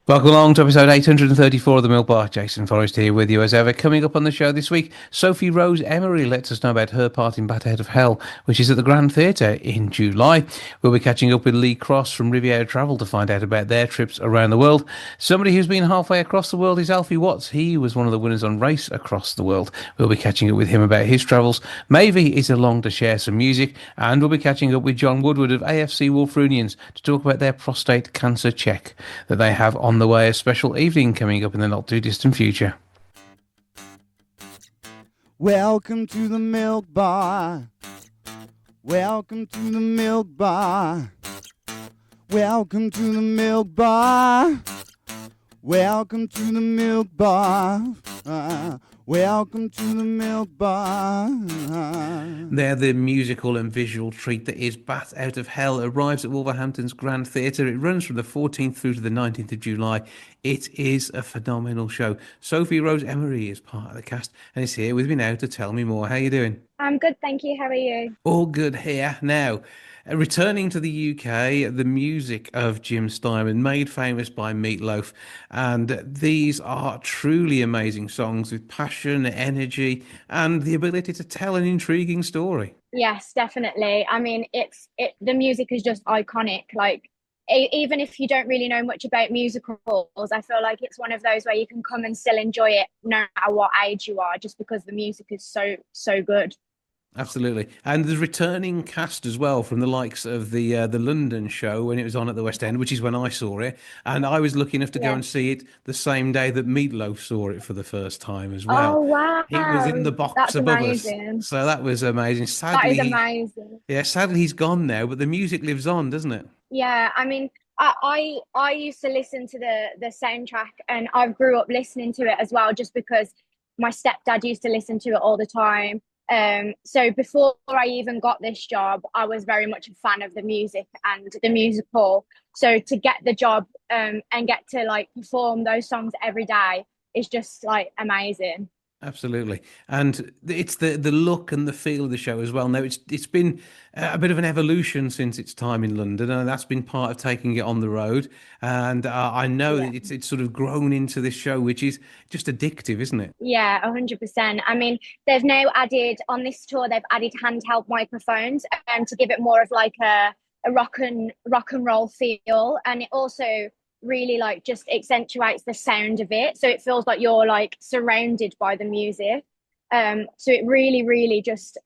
Welcome along to episode 834 of the Milk Bar. Jason Forrest here with you as ever. Coming up on the show this week, Sophie-Rose Emery lets us know about her part in Bat Out of Hell, which is at the Grand Theatre in July. We'll be catching up with Lee Cross from Riviera Travel to find out about their trips around the world. Somebody who's been halfway across the world is Alfie Watts. He was one of the winners on Race Across the World. We'll be catching up with him about his travels. MÆVEY is along to share some music, and we'll be catching up with John Woodward of AFC Wulfrunians to talk about their prostate cancer check that they have on the way. A special evening coming up in the not too distant future. Welcome to the Milk Bar. Welcome to the Milk Bar. Welcome to the Milk Bar. Welcome to the Milk Bar. Welcome to the Milk Bar. There, the musical and visual treat that is Bat Out of Hell arrives at Wolverhampton's Grand Theatre. It runs from the 14th through to the 19th of July. It is a phenomenal show. Sophie-Rose Emery is part of the cast and is here with me now to tell me more. How are you doing? I'm good, thank you. How are you? All good here. Now, returning to the UK, the music of Jim Steinman, made famous by Meatloaf. And these are truly amazing songs with passion, energy, and the ability to tell an intriguing story. Yes, definitely. I mean, the music is just iconic. Like, even if you don't really know much about musicals, I feel like it's one of those where you can come and still enjoy it no matter what age you are, just because the music is so good. Absolutely. And the returning cast as well from the likes of the London show when it was on at the West End, which is when I saw it. And I was lucky enough to go Yeah. and see it the same day that Meatloaf saw it for the first time as well. Oh He was in wow, the box that's above us. amazing. So that was amazing. That is amazing. Yeah, sadly he's gone now, but the music lives on, doesn't it? Yeah, I mean, I used to listen to the soundtrack, and I grew up listening to it as well, just because my stepdad used to listen to it all the time. So before I even got this job, I was very much a fan of the music and the musical. So to get the job and get to like perform those songs every day is just like amazing. Absolutely, and it's the look and the feel of the show as well. Now it's been a bit of an evolution since its time in London, and that's been part of taking it on the road. And I know Yeah. that it's sort of grown into this show, which is just addictive, isn't it? Yeah, 100%. I mean, they've now added on this tour, they've added handheld microphones to give it more of like a rock and roll feel. And it also really like just accentuates the sound of it. So it feels like you're like surrounded by the music. So it really just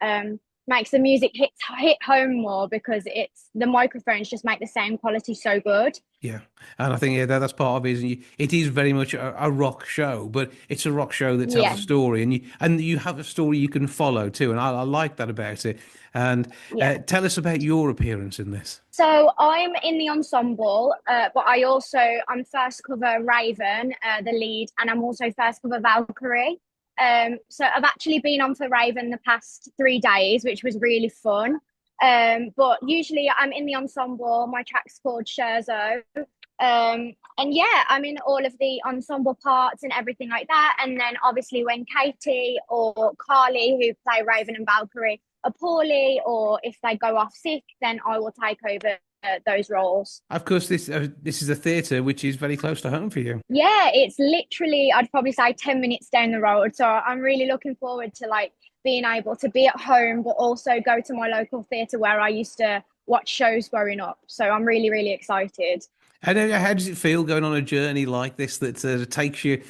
makes the music hit home more, because it's the microphones just make the sound quality so good. Yeah, and I think that's part of it. It is very much a rock show, but it's a rock show that tells a Yeah, story, and you have a story you can follow too, and I like that about it. And yeah. tell us about your appearance in this. So I'm in the ensemble, but I'm first cover Raven, the lead, and I'm also first cover Valkyrie. So I've actually been on for Raven the past 3 days, which was really fun. But usually I'm in the ensemble. My track's called Scherzo. And yeah, I'm in all of the ensemble parts and everything like that. And then obviously when Katie or Carly, who play Raven and Valkyrie, are poorly, or if they go off sick, then I will take over those roles. Of course, this is a theatre which is very close to home for you. Yeah, it's literally, I'd probably say 10 minutes down the road. So I'm really looking forward to like being able to be at home, but also go to my local theatre where I used to watch shows growing up. So I'm really excited. How does it feel going on a journey like this that takes you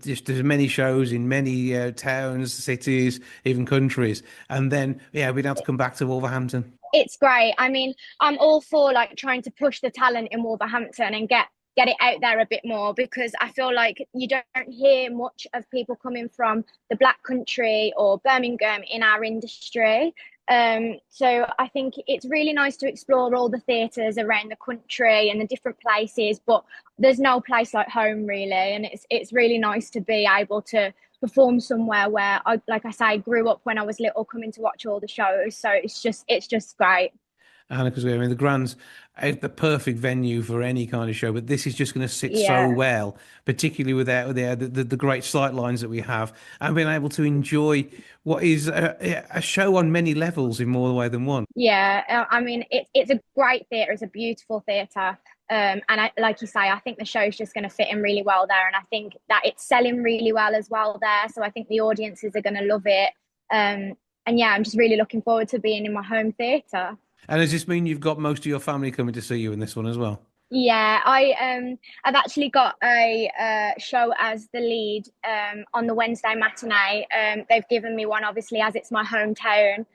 just to many shows in many towns, cities, even countries, and then yeah, being able to come back to Wolverhampton? It's great. I mean, I'm all for like trying to push the talent in Wolverhampton and get it out there a bit more, because I feel like you don't hear much of people coming from the Black Country or Birmingham in our industry. So I think it's really nice to explore all the theatres around the country and the different places, but there's no place like home really, and it's really nice to be able to perform somewhere where I, like I say, grew up when I was little, coming to watch all the shows. So it's just great. And because I mean, the Grand's the perfect venue for any kind of show, but this is just going to sit so Yeah. well, particularly with the great sight lines that we have, and being able to enjoy what is a show on many levels in more way than one. Yeah, I mean, it's a great theatre. It's a beautiful theatre. Like you say, I think the show's just going to fit in really well there, and I think that it's selling really well as well there. So I think the audiences are going to love it. And yeah, I'm just really looking forward to being in my home theatre. And does this mean you've got most of your family coming to see you in this one as well? Yeah, I've actually got a show as the lead on the Wednesday matinee. They've given me one, obviously, as it's my hometown.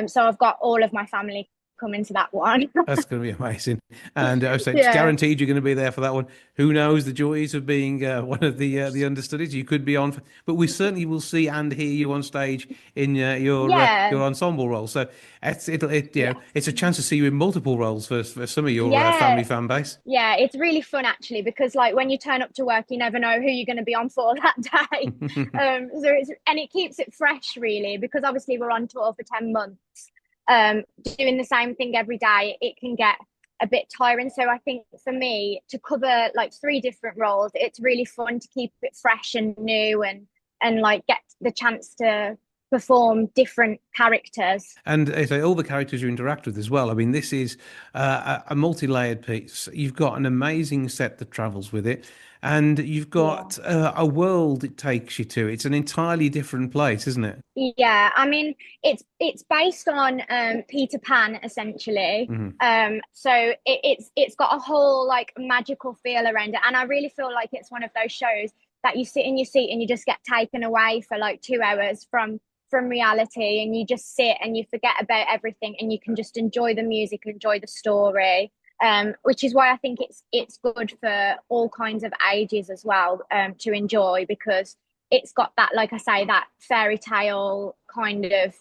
So I've got all of my family coming to that one. That's going to be amazing. And I say it's Yeah. guaranteed you're going to be there for that one. Who knows the joys of being one of the understudies? You could be on, but we certainly will see and hear you on stage in your Yeah. ensemble role. So Yeah. it's a chance to see you in multiple roles for some of your Yeah. family fan base. Yeah, it's really fun actually, because like when you turn up to work, you never know who you're going to be on for that day. And it keeps it fresh really, because obviously we're on tour for 10 months. Doing the same thing every day, it can get a bit tiring. So I think for me to cover like 3 different roles, it's really fun to keep it fresh and new, and like get the chance to perform different characters. And all the characters you interact with as well. I mean, this is a multi-layered piece. You've got an amazing set that travels with it, and you've got a world it takes you to. It's an entirely different place, isn't it? Yeah, I mean, it's based on Peter Pan essentially. So it's got a whole like magical feel around it, and I really feel like it's one of those shows that you sit in your seat and you just get taken away for like 2 hours from reality, and you just sit and you forget about everything, and you can just enjoy the music, enjoy the story, which is why I think it's good for all kinds of ages as well, to enjoy, because it's got that, like I say, that fairy tale kind of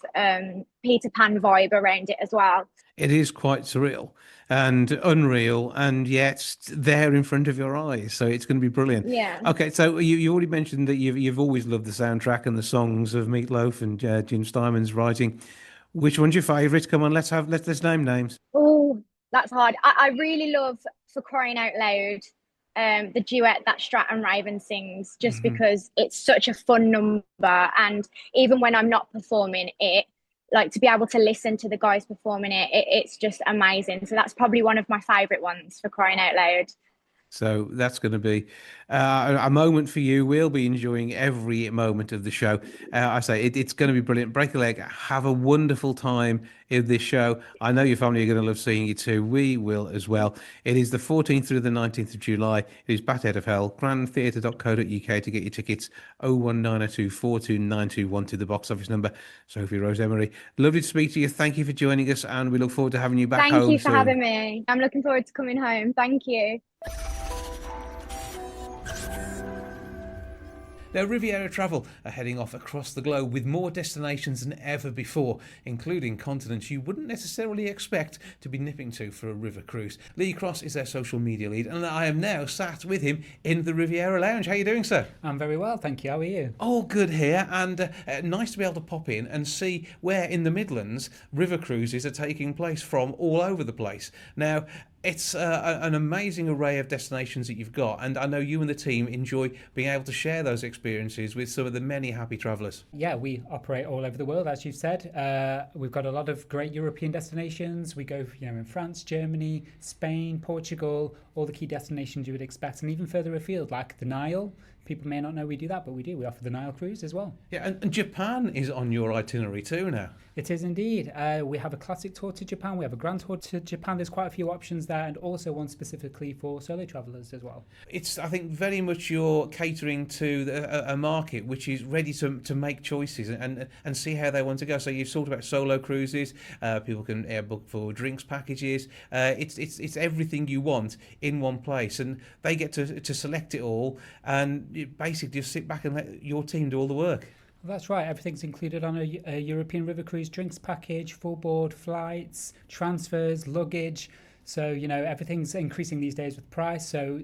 Peter Pan vibe around it as well. It is quite surreal and unreal, and yet there in front of your eyes. So it's going to be brilliant. Yeah. Okay, so you already mentioned that you've always loved the soundtrack and the songs of Meat Loaf and Jim Steinman's writing. Which one's your favourite? Come on, let's name names. Oh, that's hard. I really love For Crying Out Loud, the duet that Strat and Raven sings, just because it's such a fun number, and even when I'm not performing it, like to be able to listen to the guys performing it's just amazing. So that's probably one of my favourite ones, For Crying Out Loud. So that's going to be a moment for you. We'll be enjoying every moment of the show. I say it's going to be brilliant. Break a leg. Have a wonderful time in this show. I know your family are going to love seeing you too. We will as well. It is the 14th through the 19th of July. It is Bathead of Hell. grandtheatre.co.uk to get your tickets. 01902 429212 to the box office number. Sophie-Rose Emery. Lovely to speak to you. Thank you for joining us, and we look forward to having you back home Thank you for soon. having me. I'm looking forward to coming home. Thank you. Now, Riviera Travel are heading off across the globe with more destinations than ever before, including continents you wouldn't necessarily expect to be nipping to for a river cruise. Lee Cross is their social media lead, and I am now sat with him in the Riviera Lounge. How are you doing, sir? I'm very well, thank you. How are you? All good here, and nice to be able to pop in and see where in the Midlands river cruises are taking place from all over the place. Now, it's an amazing array of destinations that you've got, and I know you and the team enjoy being able to share those experiences with some of the many happy travellers. Yeah, we operate all over the world, as you've said. We've got a lot of great European destinations. We go, in France, Germany, Spain, Portugal, all the key destinations you would expect, and even further afield, like the Nile. People may not know we do that, but we do. We offer the Nile cruise as well. Yeah, and Japan is on your itinerary too now. It is indeed. We have a classic tour to Japan. We have a grand tour to Japan. There's quite a few options there, and also one specifically for solo travellers as well. It's, I think, very much you're catering to a market which is ready to make choices and see how they want to go. So you've talked about solo cruises. People can book for drinks packages. It's everything you want in one place, and they get to select it all, and you basically just sit back and let your team do all the work. Well, that's right. Everything's included on a European River Cruise drinks package, full board, flights, transfers, luggage. So, everything's increasing these days with price. So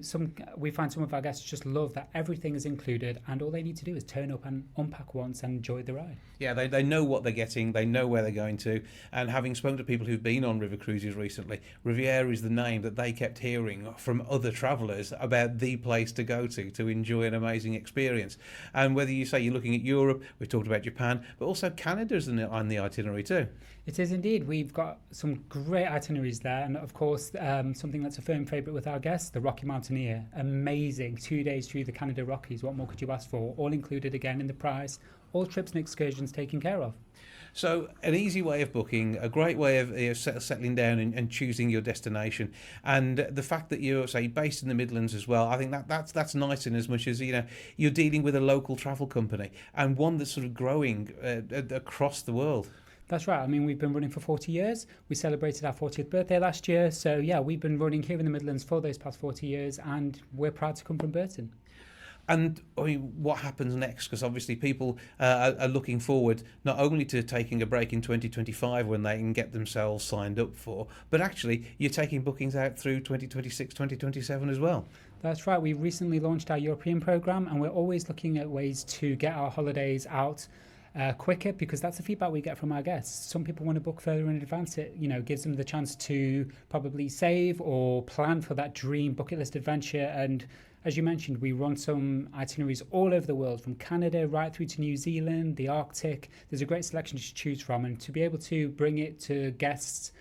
we find some of our guests just love that everything is included, and all they need to do is turn up and unpack once and enjoy the ride. Yeah, they know what they're getting, they know where they're going to, and having spoken to people who've been on river cruises recently, Riviera is the name that they kept hearing from other travellers about the place to go to enjoy an amazing experience. And whether you say you're looking at Europe, we've talked about Japan, but also Canada's on the itinerary too. It is indeed. We've got some great itineraries there, and of course course, something that's a firm favourite with our guests, the Rocky Mountaineer. Amazing. 2 days through the Canada Rockies. What more could you ask for? All included again in the price. All trips and excursions taken care of. So an easy way of booking, a great way of settling down and choosing your destination, and the fact that you're, say, based in the Midlands as well. I think that's nice in as much as, you know, you're dealing with a local travel company and one that's sort of growing across the world. That's right. I mean, we've been running for 40 years. We celebrated our 40th birthday last year. So yeah, we've been running here in the Midlands for those past 40 years, and we're proud to come from Burton. And I mean, what happens next? Because obviously people are looking forward not only to taking a break in 2025 when they can get themselves signed up for, but actually you're taking bookings out through 2026, 2027 as well. That's right. We recently launched our European programme, and we're always looking at ways to get our holidays out quicker, because that's the feedback we get from our guests. Some people want to book further in advance. It, you know, gives them the chance to probably save or plan for that dream bucket list adventure. And as you mentioned, we run some itineraries all over the world, from Canada right through to New Zealand, the Arctic. There's a great selection to choose from, and to be able to bring it to guests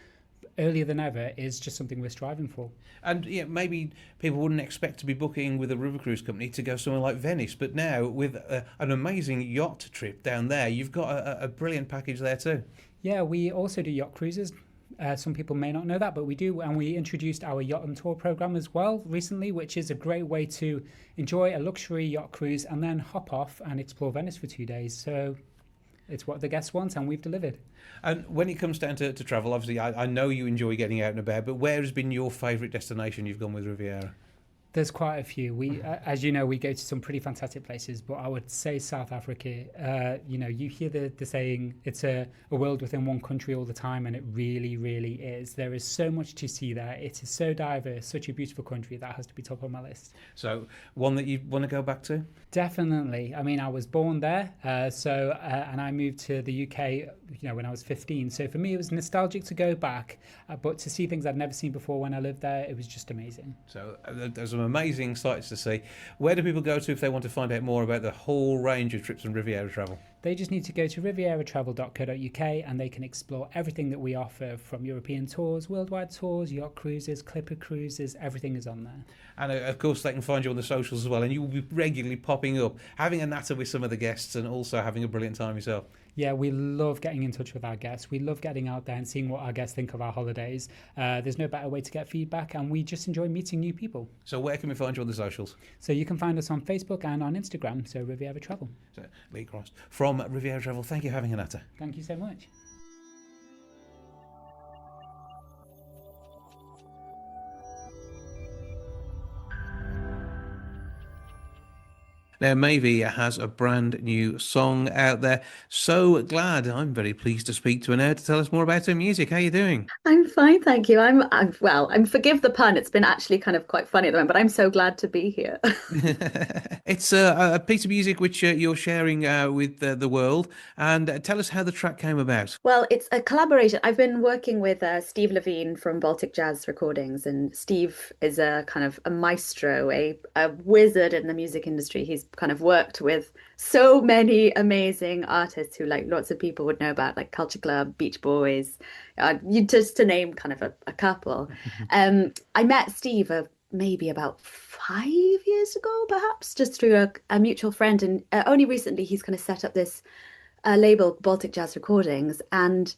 earlier than ever is just something we're striving for. And yeah, maybe people wouldn't expect to be booking with a river cruise company to go somewhere like Venice, but now with an amazing yacht trip down there, you've got a brilliant package there too. Yeah, we also do yacht cruises. Some people may not know that, but we do. And we introduced our Yacht on Tour program as well recently, which is a great way to enjoy a luxury yacht cruise and then hop off and explore Venice for 2 days. So it's what the guests want, and we've delivered. And when it comes down to travel, obviously, I know you enjoy getting out and about, but where has been your favourite destination you've gone with Riviera? There's quite a few. We, as you know, we go to some pretty fantastic places, but I would say South Africa. You know, you hear the saying, it's a world within one country all the time, and it really, really is. There is so much to see there. It is so diverse, such a beautiful country. That has to be top of my list. So one that you want to go back to? Definitely. I mean, I was born there, and I moved to the UK, you know, when I was 15. So for me, it was nostalgic to go back, but to see things I'd never seen before when I lived there, it was just amazing. So there's some amazing sights to see. Where do people go to if they want to find out more about the whole range of trips on Riviera Travel? They just need to go to rivieratravel.co.uk, and they can explore everything that we offer, from European tours, worldwide tours, yacht cruises, clipper cruises. Everything is on there. And of course they can find you on the socials as well, and you will be regularly popping up, having a natter with some of the guests and also having a brilliant time yourself. Yeah, we love getting in touch with our guests. We love getting out there and seeing what our guests think of our holidays. There's no better way to get feedback, and we just enjoy meeting new people. So where can we find you on the socials? So you can find us on Facebook and on Instagram, so Riviera Travel. So Lee Cross from Riviera Travel, thank you for having a natter. Thank you so much. Now, MÆVEY has a brand new song out there. So glad. I'm very pleased to speak to her now to tell us more about her music. How are you doing? I'm fine, thank you. I'm well. Forgive the pun. It's been actually kind of quite funny at the moment, but I'm so glad to be here. It's a piece of music which you're sharing with the world. And tell us how the track came about. Well, it's a collaboration. I've been working with Steve Levine from Baltic Jazz Recordings, and Steve is a kind of a maestro, a wizard in the music industry. He's kind of worked with so many amazing artists who, like, lots of people would know about, like Culture Club, Beach Boys, you just to name kind of a couple. I met Steve maybe about 5 years ago, perhaps, just through a mutual friend, and only recently he's kind of set up this label, Baltic Jazz Recordings, and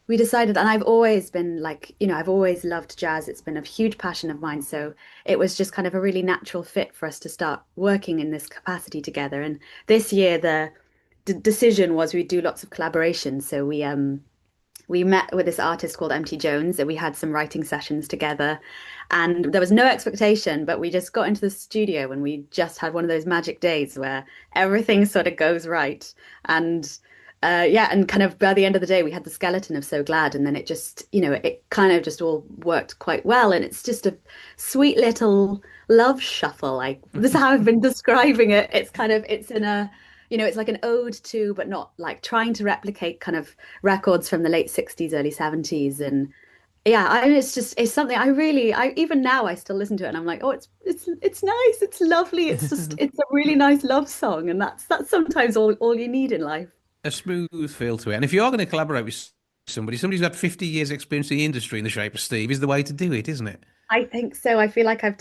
we decided, and I've always been like, you know, I've always loved jazz. It's been a huge passion of mine. So it was just kind of a really natural fit for us to start working in this capacity together. And this year, the decision was we'd do lots of collaborations. So we met with this artist called MT Jones, and we had some writing sessions together. And there was no expectation, but we just got into the studio and we just had one of those magic days where everything sort of goes right. And and kind of by the end of the day, we had the skeleton of So Glad, and then it just, you know, it kind of just all worked quite well. And it's just a sweet little love shuffle. Like, this is how I've been describing it. It's kind of, it's in a, you know, it's like an ode to, but not like trying to replicate kind of records from the late 60s, early 70s. And yeah, it's something I even now I still listen to it and I'm like, oh, it's nice. It's lovely. It's just, it's a really nice love song. And that's sometimes all you need in life. A smooth feel to it. And if you are going to collaborate with somebody who's had 50 years experience in the industry in the shape of Steve is the way to do it, isn't it? I think so. I feel like I've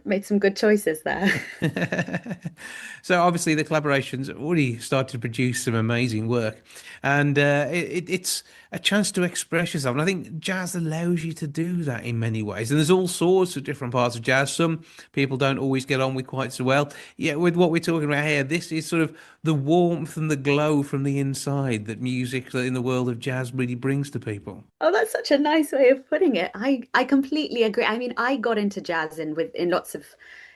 made some good choices there. So obviously the collaborations already started to produce some amazing work, and it's a chance to express yourself. And I think jazz allows you to do that in many ways. And there's all sorts of different parts of jazz. Some people don't always get on with quite so well. Yeah, with what we're talking about here, this is sort of the warmth and the glow from the inside that music in the world of jazz really brings to people. Oh, that's such a nice way of putting it. I completely agree. I mean, I got into jazz in lots of,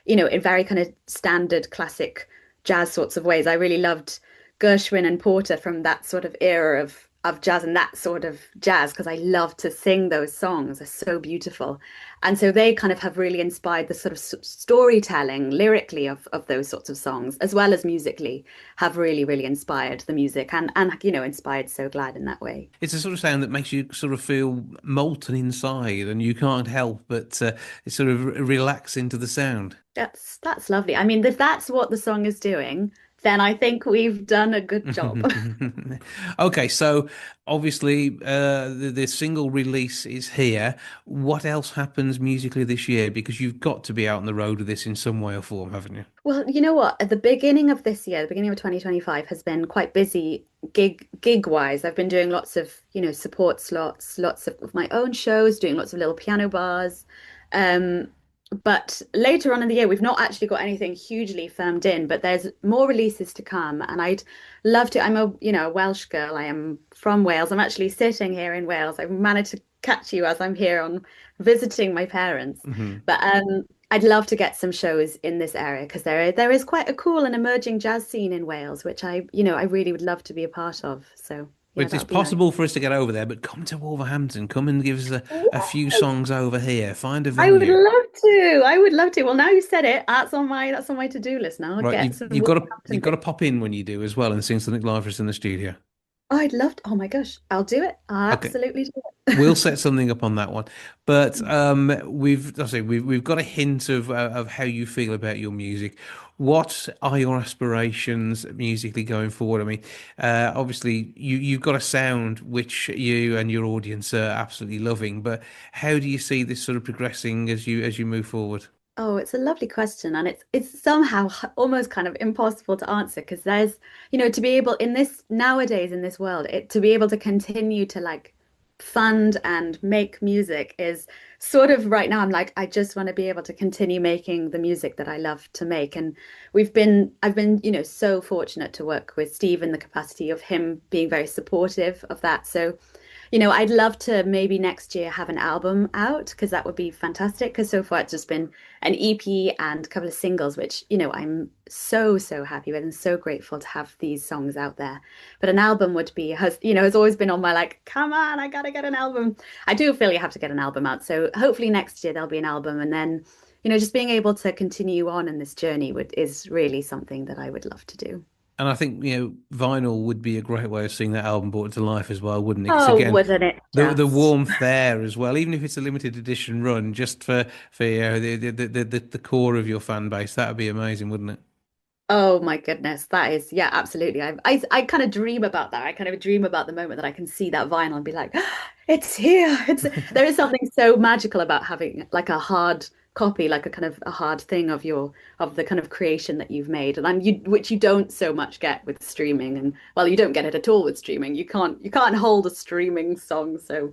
in very kind of standard classic jazz sorts of ways. I really loved Gershwin and Porter from that sort of era of jazz and that sort of jazz because I love to sing those songs. They're so beautiful. And so they kind of have really inspired the sort of storytelling lyrically of those sorts of songs, as well as musically, have really, really inspired the music and inspired So Glad in that way. It's a sort of sound that makes you sort of feel molten inside and you can't help but sort of relax into the sound. That's lovely. I mean, if that's what the song is doing, then I think we've done a good job. Okay, so obviously the single release is here. What else happens musically this year? Because you've got to be out on the road with this in some way or form, haven't you? Well, you know what? At the beginning of this year, the beginning of 2025 has been quite busy gig wise. I've been doing lots of, support slots, lots of my own shows, doing lots of little piano bars. But later on in the year, we've not actually got anything hugely firmed in, but there's more releases to come. And I'd love to. I'm a Welsh girl. I am from Wales. I'm actually sitting here in Wales. I've managed to catch you as I'm here on visiting my parents. Mm-hmm. But I'd love to get some shows in this area because there is quite a cool and emerging jazz scene in Wales, which I really would love to be a part of. So. Yeah, It's possible for us to get over there, but come to Wolverhampton. Come and give us a few songs over here. Find a venue. I would love to. I would love to. Well, now you said it, that's on my to-do list now. Right, you've got to pop in when you do as well and sing something live for us in the studio. Oh, I'd love to. Oh my gosh, I'll do it. I'll absolutely do it. We'll set something up on that one. But we've got a hint of how you feel about your music. What are your aspirations musically going forward? I mean, obviously you've got a sound which you and your audience are absolutely loving, but how do you see this sort of progressing as you move forward? Oh, it's a lovely question, and it's somehow almost kind of impossible to answer because there's, to be able in this nowadays in this world, to be able to continue to like fund and make music is sort of right now I'm like I just want to be able to continue making the music that I love to make. And I've been so fortunate to work with Steve in the capacity of him being very supportive of that. So I'd love to maybe next year have an album out because that would be fantastic. Because so far it's just been an EP and a couple of singles, which, I'm so happy with and so grateful to have these songs out there. But an album would be, has always been on my like, come on, I gotta get an album. I do feel you have to get an album out. So hopefully next year there'll be an album. And then, just being able to continue on in this journey is really something that I would love to do. And I think, vinyl would be a great way of seeing that album brought to life as well, wouldn't it? Oh, again, wouldn't it? The warmth there as well, even if it's a limited edition run, just for the core of your fan base, that would be amazing, wouldn't it? Oh my goodness, that is, yeah, absolutely. I kind of dream about that. I kind of dream about the moment that I can see that vinyl and be like, it's here. There is something so magical about having like a hard copy, like a kind of a hard thing of the kind of creation that you've made, and which you don't so much get with streaming. And well, you don't get it at all with streaming. You can't hold a streaming song. So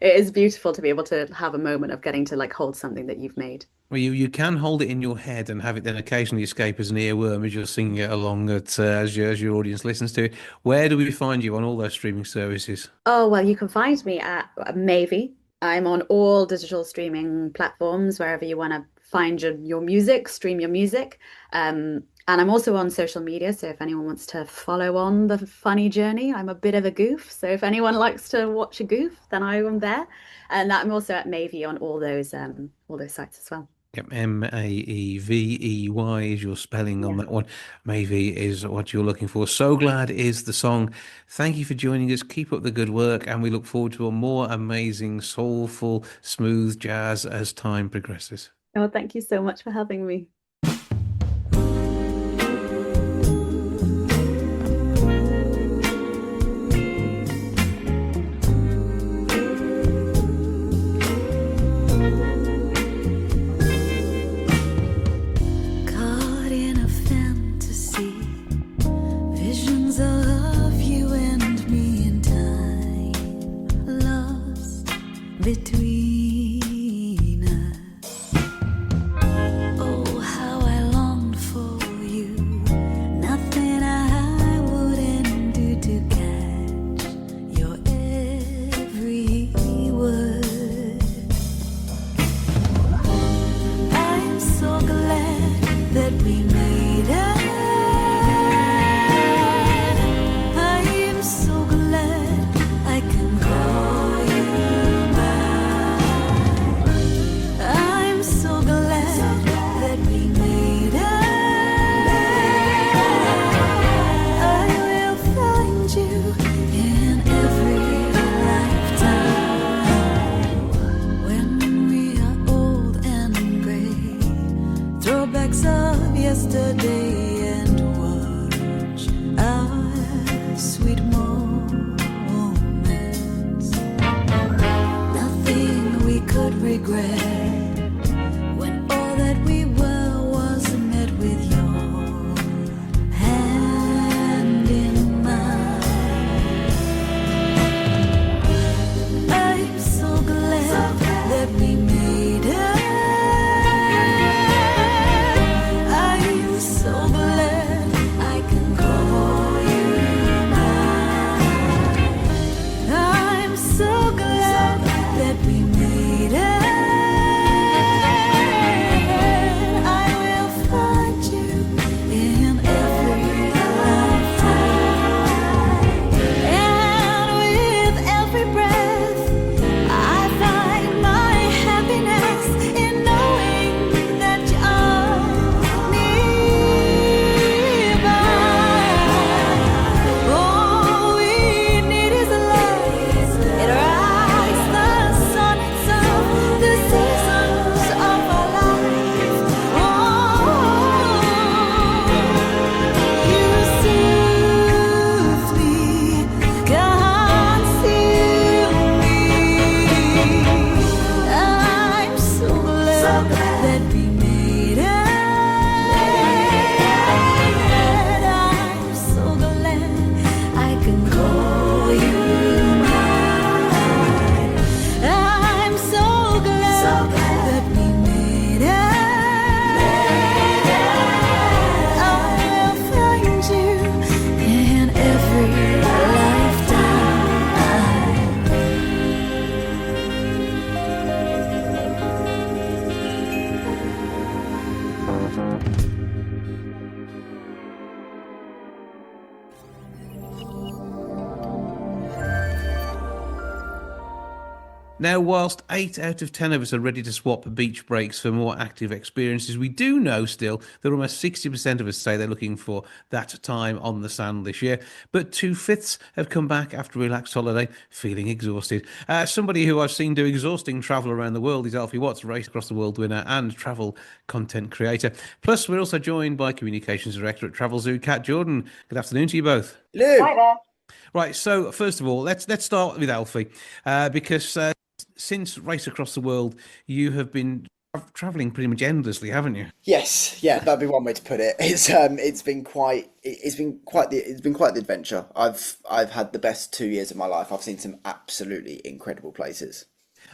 it is beautiful to be able to have a moment of getting to like hold something that you've made. Well, you can hold it in your head and have it then occasionally escape as an earworm as you're singing it along as your audience listens to it. Where do we find you on all those streaming services? Oh, well, you can find me at MÆVEY. I'm on all digital streaming platforms, wherever you want to find your music, stream your music. And I'm also on social media. So if anyone wants to follow on the funny journey, I'm a bit of a goof. So if anyone likes to watch a goof, then I am there. And I'm also at MÆVEY on all those sites as well. Yep, MAEVEY is your spelling on that one. MÆVEY is what you're looking for. So Glad is the song. Thank you for joining us. Keep up the good work, and we look forward to a more amazing, soulful, smooth jazz as time progresses. Oh, thank you so much for having me. we made it. I am so glad I can call you mine. I'm so glad that we made it. I will find you in every lifetime. When we are old and gray, throwbacks of yesterday, and watch our sweet moments. Nothing we could regret when all that we were was met with your hand in mine. I'm so glad that we made it. I'm so glad I can call you mine. I'm so glad that we made it. I will find you in every lifetime. And with every breath, I find my happiness in knowing that you are nearby. All we need is love. It rises the sun itself, the seasons of our life. Oh, you soothe me, conceal me. I'm so glad that we made it. I'm so glad I can call you mine. I'm so glad that we made it. I will find you in every lifetime. Now, whilst 8 out of 10 of us are ready to swap beach breaks for more active experiences, we do know still that almost 60% of us say they're looking for that time on the sand this year. But 2/5 have come back after a relaxed holiday feeling exhausted. Somebody who I've seen do exhausting travel around the world is Alfie Watts, Race Across the World winner and travel content creator. Plus, we're also joined by Communications Director at Travel Zoo, Kat Jordan. Good afternoon to you both. Hello. Hi there. Right, so first of all, let's start with Alfie, because since Race Across the World, you have been traveling pretty much endlessly, haven't you? Yes, yeah, that'd be one way to put it. It's been quite the adventure. I've had the best 2 years of my life. I've seen some absolutely incredible places.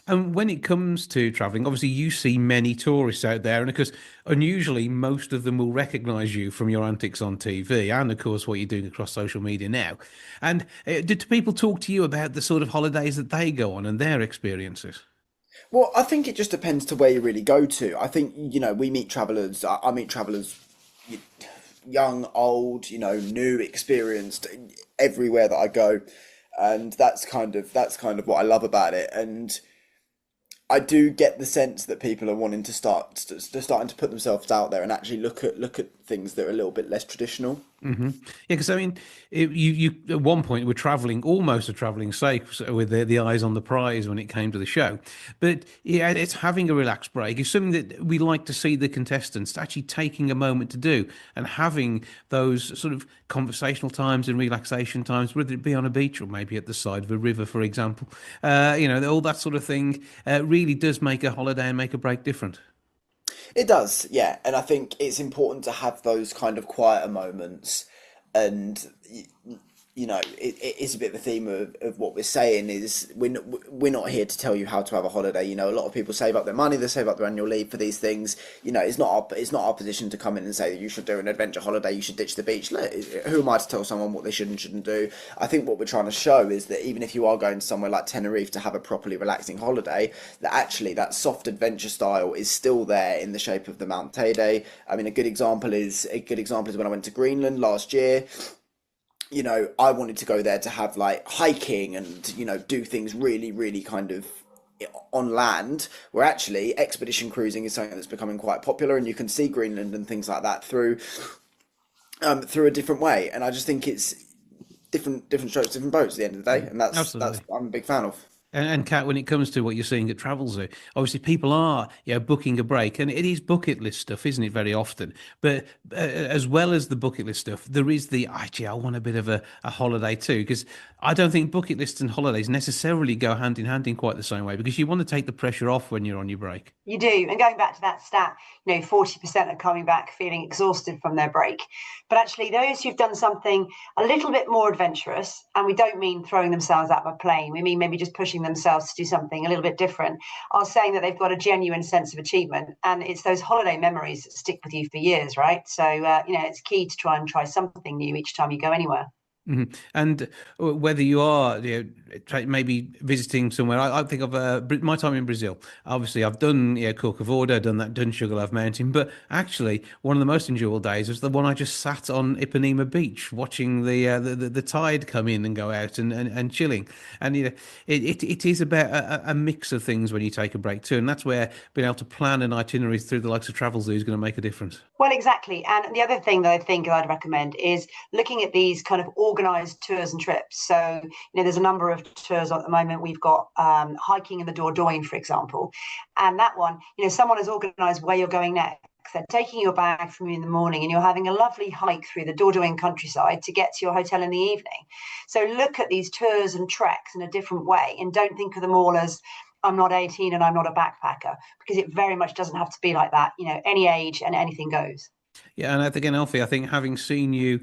And when it comes to traveling, obviously you see many tourists out there, and of course, unusually, most of them will recognize you from your antics on TV and, of course, what you're doing across social media now. And did people talk to you about the sort of holidays that they go on and their experiences? Well, I think it just depends to where you really go to. I think, we meet travelers. I meet travelers, young, old, new, experienced, everywhere that I go, and that's kind of what I love about it. And I do get the sense that people are wanting to starting to put themselves out there and actually look at things that are a little bit less traditional. Mm-hmm. Yeah, because I mean, you at one point were traveling almost a traveling sake with the eyes on the prize when it came to the show, but yeah, it's having a relaxed break is something that we like to see the contestants actually taking a moment to do and having those sort of conversational times and relaxation times, whether it be on a beach or maybe at the side of a river, for example. All that sort of thing really does make a holiday and make a break different. It does, yeah, and I think it's important to have those kind of quieter moments, and it is a bit of a theme of what we're saying is we're not here to tell you how to have a holiday. A lot of people save up their money, they save up their annual leave for these things. It's not our position to come in and say that you should do an adventure holiday, you should ditch the beach. Who am I to tell someone what they should and shouldn't do? I think what we're trying to show is that even if you are going somewhere like Tenerife to have a properly relaxing holiday, that actually that soft adventure style is still there in the shape of the Mount Teide. I mean, a good example is when I went to Greenland last year. I wanted to go there to have like hiking and, do things really, really kind of on land, where actually expedition cruising is something that's becoming quite popular, and you can see Greenland and things like that through a different way. And I just think it's different strokes, different boats at the end of the day. And that's I'm a big fan of. And Kat, when it comes to what you're seeing at Travel Zoo, obviously people are, booking a break, and it is bucket list stuff, isn't it? Very often, but as well as the bucket list stuff, there is the actually I want a bit of a holiday too, because I don't think bucket lists and holidays necessarily go hand in hand in quite the same way, because you want to take the pressure off when you're on your break. You do, and going back to that stat, 40% are coming back feeling exhausted from their break. But actually, those who've done something a little bit more adventurous, and we don't mean throwing themselves out of a plane, we mean maybe just pushing themselves to do something a little bit different, are saying that they've got a genuine sense of achievement, and it's those holiday memories that stick with you for years, right? So it's key to try something new each time you go anywhere. Mm-hmm. And whether you are maybe visiting somewhere, I think of my time in Brazil. Obviously, I've done Corcovado, done Sugarloaf Mountain, but actually one of the most enjoyable days was the one I just sat on Ipanema Beach watching the tide come in and go out and chilling. And it is about a mix of things when you take a break too, and that's where being able to plan an itinerary through the likes of Travel Zoo is going to make a difference. Well, exactly. And the other thing that I think I'd recommend is looking at these kind of organised tours and trips. So, there's a number of tours at the moment. We've got hiking in the Dordogne, for example. And that one, someone has organised where you're going next. They're taking your bag from you in the morning and you're having a lovely hike through the Dordogne countryside to get to your hotel in the evening. So look at these tours and treks in a different way, and don't think of them all as I'm not 18 and I'm not a backpacker, because it very much doesn't have to be like that. Any age and anything goes. Yeah, and again, Alfie, I think having seen you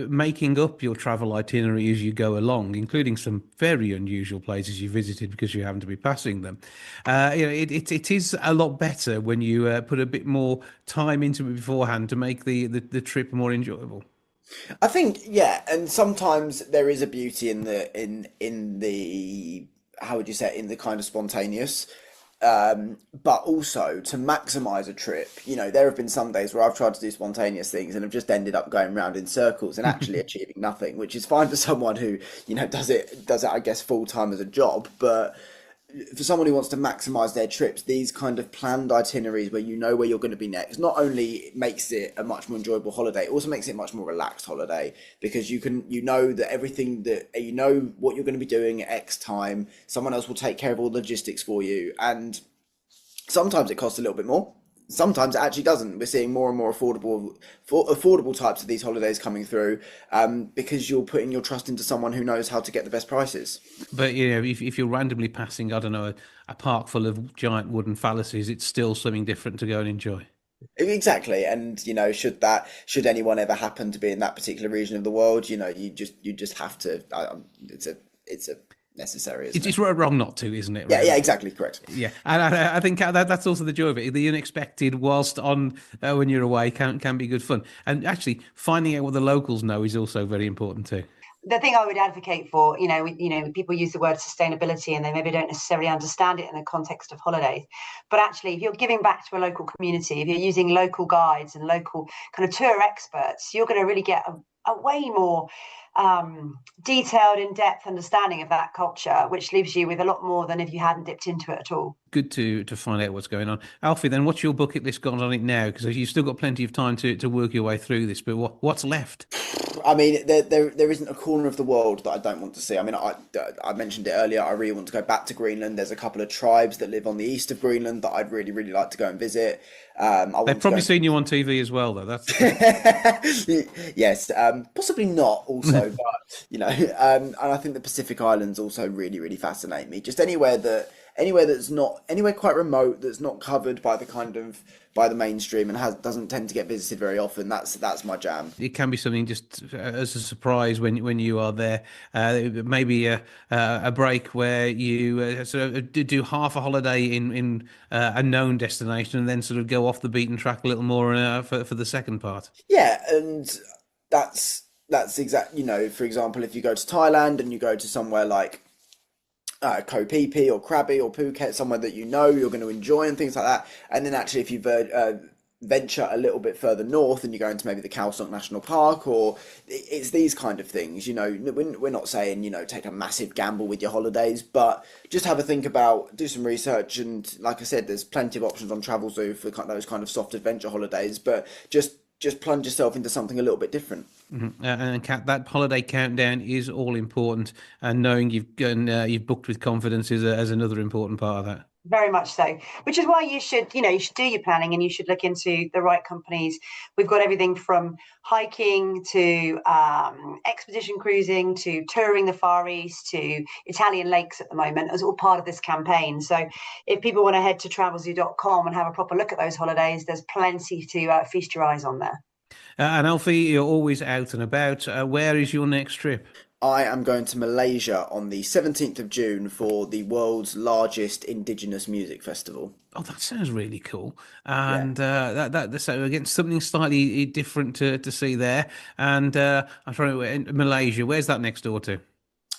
making up your travel itinerary as you go along, including some very unusual places you visited because you happen to be passing them, it is a lot better when you put a bit more time into it beforehand to make the trip more enjoyable. I think, yeah, and sometimes there is a beauty in the how would you say it, in the kind of spontaneous. But also to maximize a trip, there have been some days where I've tried to do spontaneous things and have just ended up going round in circles and actually achieving nothing, which is fine for someone who, does it, I guess, full time as a job. But for someone who wants to maximize their trips, these kind of planned itineraries where you know where you're going to be next, not only makes it a much more enjoyable holiday, it also makes it a much more relaxed holiday, because you know that everything that what you're going to be doing at X time, someone else will take care of all the logistics for you. And sometimes it costs a little bit more. Sometimes it actually doesn't. We're seeing more and more affordable types of these holidays coming through, because you're putting your trust into someone who knows how to get the best prices. But if you're randomly passing, I don't know, a park full of giant wooden phalluses, it's still something different to go and enjoy. Exactly. And should anyone ever happen to be in that particular region of the world, you just have to. It's a necessary. It's wrong not to, isn't it? Yeah, exactly, correct. Yeah, and I think that's also the joy of it. The unexpected, whilst on when you're away, can be good fun. And actually, finding out what the locals know is also very important too. The thing I would advocate for, people use the word sustainability and they maybe don't necessarily understand it in the context of holidays. But actually, if you're giving back to a local community, if you're using local guides and local kind of tour experts, you're going to really get a way more detailed, in-depth understanding of that culture, which leaves you with a lot more than if you hadn't dipped into it at all. Good to find out what's going on. Alfie, then what's your bucket list got on it now? Because you've still got plenty of time to work your way through this, but what's left? I mean, there isn't a corner of the world that I don't want to see. I mean, I mentioned it earlier, I really want to go back to Greenland. There's a couple of tribes that live on the east of Greenland that I'd really, really like to go and visit. They've probably seen you on TV as well, though. That's yes, possibly not also, but and I think the Pacific Islands also really, really fascinate me. Just anywhere anywhere that's not anywhere quite remote, that's not covered by the mainstream and doesn't tend to get visited very often. That's my jam. It can be something just as a surprise when you are there. Maybe a break where you sort of do half a holiday in a known destination and then sort of go off the beaten track a little more for the second part. Yeah, and that's exact. For example, if you go to Thailand and you go to somewhere like Koh Phi Phi or Krabi or Phuket, somewhere that you're going to enjoy and things like that. And then actually, if you venture a little bit further north and you go into maybe the Khao Sok National Park, or it's these kind of things. We're not saying take a massive gamble with your holidays, but just have a think about, do some research, and like I said, there's plenty of options on Travelzoo for those kind of soft adventure holidays. But just plunge yourself into something a little bit different. Mm-hmm. And Kat, that holiday countdown is all important, and knowing you've booked with confidence is another important part of that. Very much so, which is why you should do your planning, and you should look into the right companies. We've got everything from hiking to expedition cruising to touring the Far East to Italian lakes at the moment, as all part of this campaign. So if people want to head to travelzoo.com and have a proper look at those holidays, there's plenty to feast your eyes on there. And Alfie, you're always out and about. Where is your next trip? I am going to Malaysia on the 17th of June for the world's largest Indigenous music festival. Oh, that sounds really cool. And so again, something slightly different to see there. And I'm trying to in Malaysia. Where's that next door to?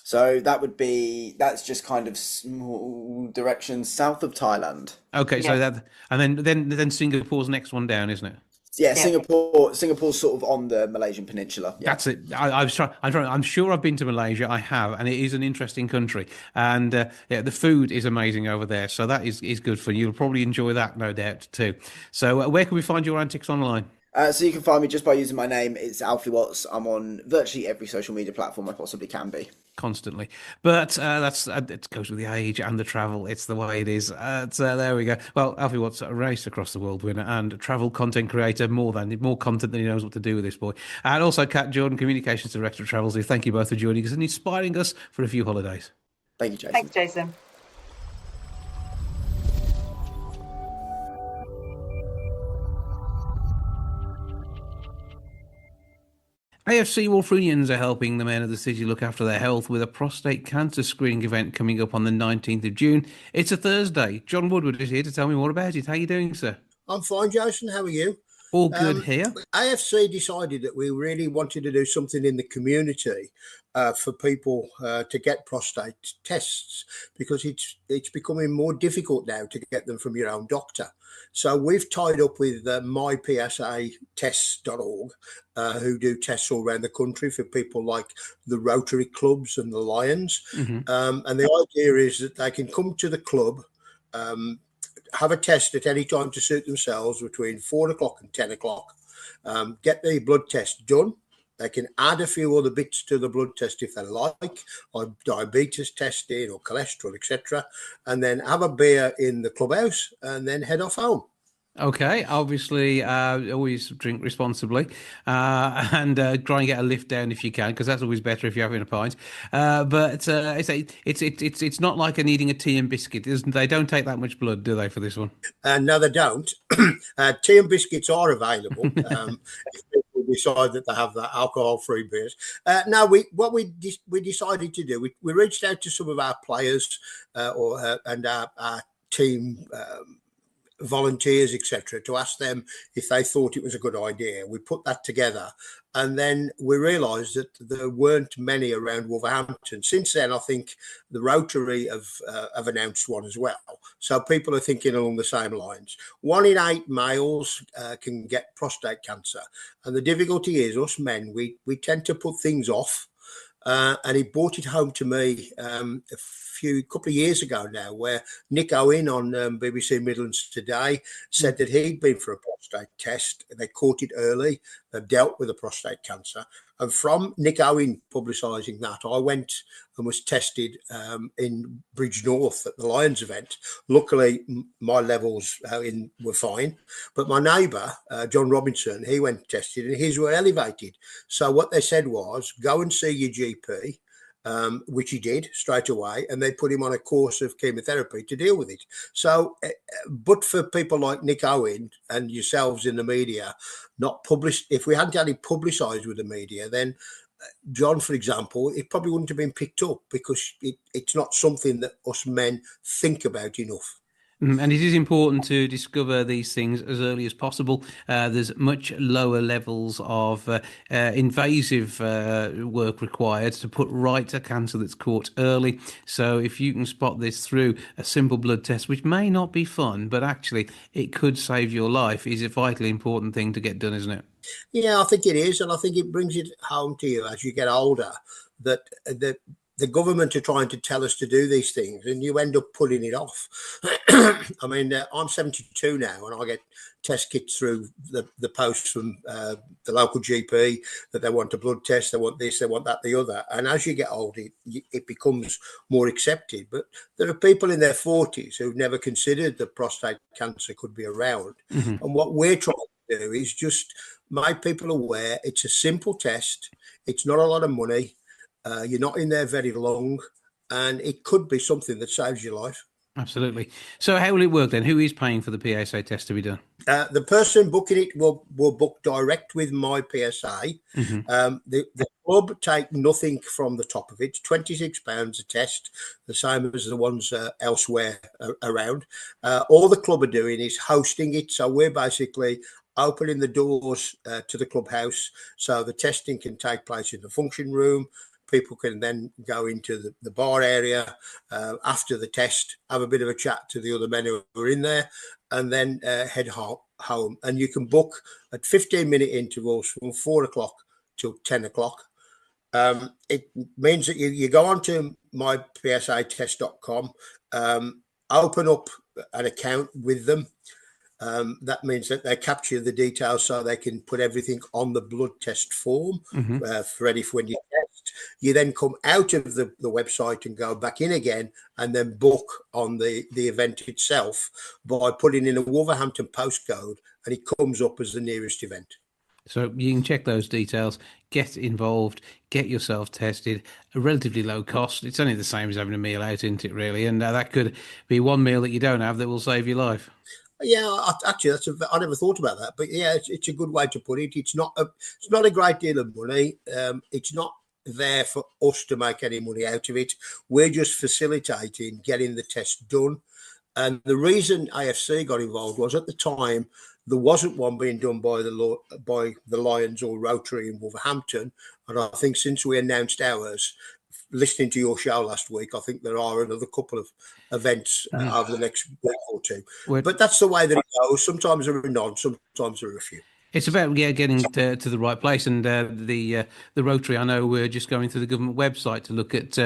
So that's just kind of small direction south of Thailand. Okay, so and then Singapore's next one down, isn't it? Yeah, Singapore's sort of on the Malaysian peninsula. Yeah. That's it. I'm sure I've been to Malaysia. I have, and it is an interesting country. And the food is amazing over there. So that is good for you. You'll probably enjoy that, no doubt, too. So where can we find your antics online? So you can find me just by using my name. It's Alfie Watts. I'm on virtually every social media platform I possibly can be. Constantly, but it goes with the age and the travel. It's the way it is. So there we go. Well, Alfie Watts, a race across the world winner and travel content creator, more content than he knows what to do with this boy. And also Kat Jordan, communications director of Travelzoo. Thank you both for joining us and inspiring us for a few holidays. Thank you, Jason. Thanks, Jason. AFC Wulfrunians are helping the men of the city look after their health with a prostate cancer screening event coming up on the 19th of June. It's a Thursday. John Woodward is here to tell me more about it. How are you doing, sir? I'm fine, Jason. How are you? All good here. AFC decided that we really wanted to do something in the community for people to get prostate tests, because it's becoming more difficult now to get them from your own doctor. So we've tied up with mypsatests.org, who do tests all around the country for people like the Rotary clubs and the Lions. Mm-hmm. And the idea is that they can come to the club, have a test at any time to suit themselves between 4 o'clock and 10 o'clock, get the blood test done. They can add a few other bits to the blood test if they like, or diabetes testing or cholesterol, etc., and then have a beer in the clubhouse and then head off home. Okay, obviously, always drink responsibly, and try and get a lift down if you can, because that's always better if you're having a pint. But it's not like eating a tea and biscuit. They don't take that much blood, do they, for this one? No, they don't. Tea and biscuits are available if people decide that they have that alcohol-free beers. Now, we decided to do, we reached out to some of our players and our team. Volunteers, etc., to ask them if they thought it was a good idea. We put that together, and then we realised that there weren't many around Wolverhampton. Since then, I think the Rotary have announced one as well. So people are thinking along the same lines. 1 in 8 males can get prostate cancer, and the difficulty is us men, we tend to put things off. And he brought it home to me a couple of years ago now, where Nick Owen on BBC Midlands Today said that he'd been for a prostate test. They caught it early. They've dealt with the prostate cancer. And from Nick Owen publicising that, I went and was tested in Bridge North at the Lions event. Luckily, my levels were fine. But my neighbour, John Robinson, he went and tested and his were elevated. So what they said was, go and see your GP. which he did straight away, and they put him on a course of chemotherapy to deal with it. So, but for people like Nick Owen and yourselves in the media, not published, if we hadn't had it publicised with the media, then John, for example, it probably wouldn't have been picked up because it's not something that us men think about enough. And it is important to discover these things as early as possible. There's much lower levels of invasive work required to put right a cancer that's caught early. So if you can spot this through a simple blood test, which may not be fun, but actually it could save your life, is a vitally important thing to get done, isn't it? Yeah, I think it is. And I think it brings it home to you as you get older that the government are trying to tell us to do these things and you end up putting it off. I mean, I'm 72 now and I get test kits through the post from the local GP that they want a blood test, they want this, they want that, the other. And as you get older, it becomes more accepted. But there are people in their 40s who've never considered that prostate cancer could be around. Mm-hmm. And what we're trying to do is just make people aware it's a simple test. It's not a lot of money. You're not in there very long, and it could be something that saves your life. Absolutely. So how will it work then? Who is paying for the PSA test to be done? The person booking it will book direct with my PSA. Mm-hmm. The club take nothing from the top of it. £26 a test, the same as the ones elsewhere around. All the club are doing is hosting it. So we're basically opening the doors to the clubhouse so the testing can take place in the function room. People can then go into the bar area after the test, have a bit of a chat to the other men who are in there, and then head home. And you can book at 15-minute intervals from 4 o'clock till 10 o'clock. It means that you go on to mypsatest.com, open up an account with them. That means that they capture the details so they can put everything on the blood test form, ready for when you test. You then come out of the website and go back in again and then book on the event itself by putting in a Wolverhampton postcode, and it comes up as the nearest event. So you can check those details, get involved, get yourself tested, a relatively low cost. It's only the same as having a meal out, isn't it, really? And that could be one meal that you don't have that will save your life. Yeah, actually, I never thought about that, but yeah, it's a good way to put it. It's not a great deal of money. It's not there for us to make any money out of it. We're just facilitating getting the test done. And the reason AFC got involved was at the time there wasn't one being done by the Lions or Rotary in Wolverhampton, and I think since we announced ours, listening to your show last week, I think there are another couple of events over the next week or two. But that's the way that it goes. Sometimes there are none, sometimes there are a few. It's about getting to the right place, and the Rotary. I know we're just going through the government website to look at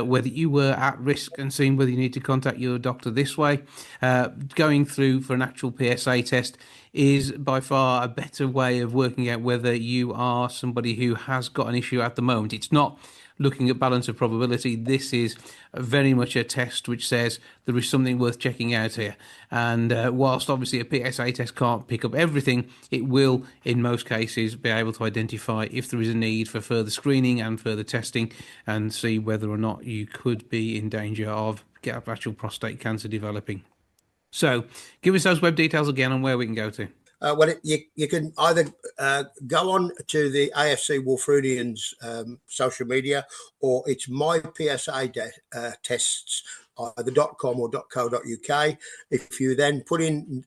whether you were at risk and seeing whether you need to contact your doctor this way. Going through for an actual PSA test is by far a better way of working out whether you are somebody who has got an issue at the moment. It's not looking at balance of probability. This is very much a test which says there is something worth checking out here. And whilst obviously a PSA test can't pick up everything, it will, in most cases, be able to identify if there is a need for further screening and further testing and see whether or not you could be in danger of actual prostate cancer developing. So give us those web details again on where we can go to. Well, you can either go on to the AFC Wulfrunians social media, or it's my PSA tests, either .com or .co.uk. If you then put in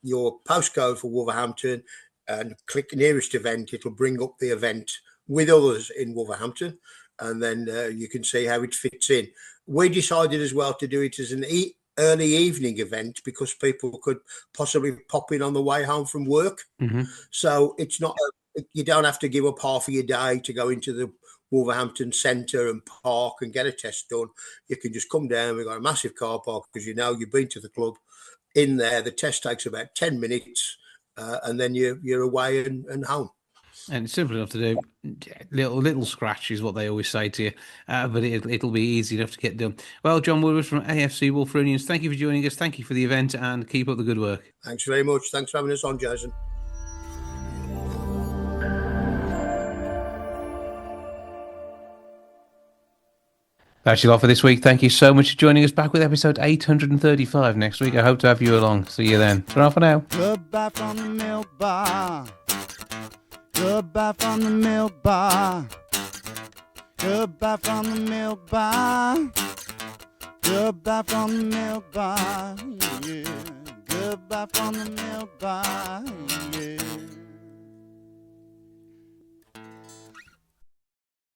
your postcode for Wolverhampton and click nearest event, it'll bring up the event with others in Wolverhampton, and then you can see how it fits in. We decided as well to do it as an early evening event because people could possibly pop in on the way home from work. Mm-hmm. So it's not, you don't have to give up half of your day to go into the Wolverhampton centre and park and get a test done. You can just come down. We've got a massive car park because you've been to the club. In there, the test takes about 10 minutes and then you're away and home. And it's simple enough to do. Little scratch is what they always say to you, but it'll be easy enough to get done. Well, John Woodward from AFC Wulfrunians, thank you for joining us. Thank you for the event and keep up the good work. Thanks very much. Thanks for having us on, Jason. That's your lot for this week. Thank you so much for joining us. Back with episode 835 next week. I hope to have you along. See you then. Ta-ra for now. Goodbye from the milk bar. Goodbye from the milk bar. Goodbye from the milk bar. Goodbye from the milk bar. Yeah. Goodbye from the milk bar. Yeah.